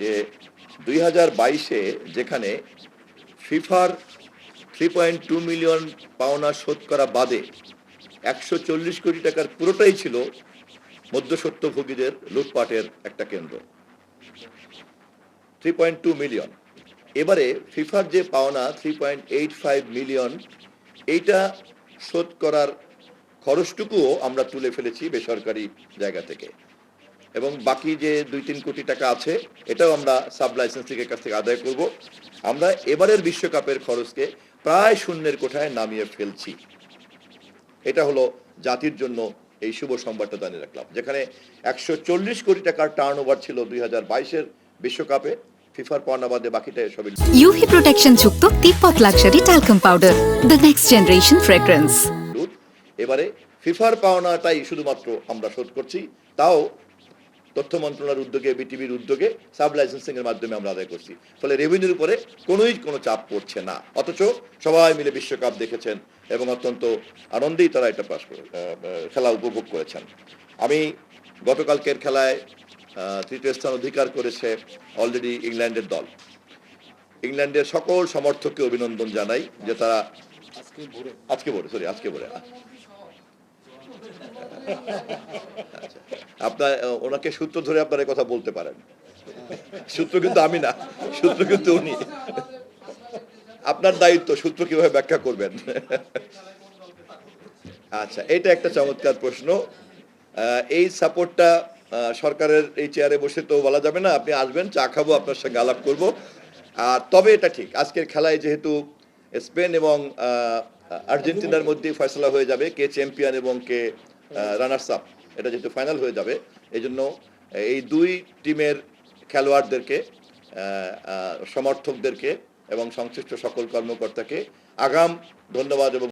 যে 2022-এ যেখানে ফিফার 3.2 মিলিয়ন পাওনা শোধ করা বাদে 140 কোটি টাকার পুরোটাই ছিল মধ্যস্বত্বভোগীদের লুটপাটের একটা কেন্দ্র। 3.2 মিলিয়ন। এবারে ফিফার যে পাওনা 3.85 মিলিয়ন, এইটা শোধ করার খরচটুকুও আমরা তুলে ফেলেছি বেসরকারি জায়গা থেকে, এবং বাকি যে 2-3 কোটি টাকা আছে এটাও আমরা সাব লাইসেন্সিংয়ের কাছ থেকে আদায় করব। আমরা এবারের বিশ্বকাপের খরচকে প্রায় শূন্যের কোঠায় নামিয়ে ফেলছি। এটা হলো জাতির জন্য এই শুভ সংবাদটা জানিয়ে রাখলাম, যেখানে 140 কোটি টাকার টার্নওভার ছিল 2022-এর বিশ্বকাপে, ফিফার পাওনা বাদে বাকিটা সবই UV protection যুক্ত Tibet luxury talcum powder, the next generation fragrance. এবারে ফিফার পাওনাটাই শুধুমাত্র আমরা শোধ করছি, তাও তথ্য মন্ত্রণালয়ের উদ্যোগে, বিটিভির উদ্যোগে সাব লাইসেন্সিং এর মাধ্যমে আমরা আদায় করছি। ফলে রেভিনিউর উপরে কোনো চাপ পড়ছে না, অথচ সবাই মিলে বিশ্বকাপ দেখেছেন এবং অত্যন্ত আনন্দেই তারা এটা খেলা উপভোগ করেছেন। আমি গতকালকের খেলায় তৃতীয় স্থান অধিকার করেছে অলরেডি ইংল্যান্ডের দল। ইংল্যান্ডের সকল সমর্থককে অভিনন্দন জানাই যে তারা আজকে ভোরে আপনার ওনাকে সূত্র ধরে আপনার কথা বলতে পারেন। সূত্র কিন্তু আমি না, সূত্র কিন্তু উনি। আপনার দায়িত্ব সূত্র কিভাবে ব্যাখ্যা করবেন। আচ্ছা, এটা একটা চমৎকার প্রশ্ন। এই সাপোর্টটা সরকারের এই চেয়ারে বসে তো বলা যাবে না। আপনি আসবেন, চা খাবো, আপনার সঙ্গে আলাপ করবো। আর তবে এটা ঠিক, আজকের খেলায় যেহেতু স্পেন এবং আর্জেন্টিনার মধ্যে ফয়সলা হয়ে যাবে কে চ্যাম্পিয়ন এবং কে রানার্স আপ, এটা যেহেতু ফাইনাল হয়ে যাবে, এই জন্য এই দুই টিমের খেলোয়াড়দেরকে, সমর্থকদেরকে এবং সংশ্লিষ্ট সকল কর্মকর্তাকে আগাম ধন্যবাদ এবং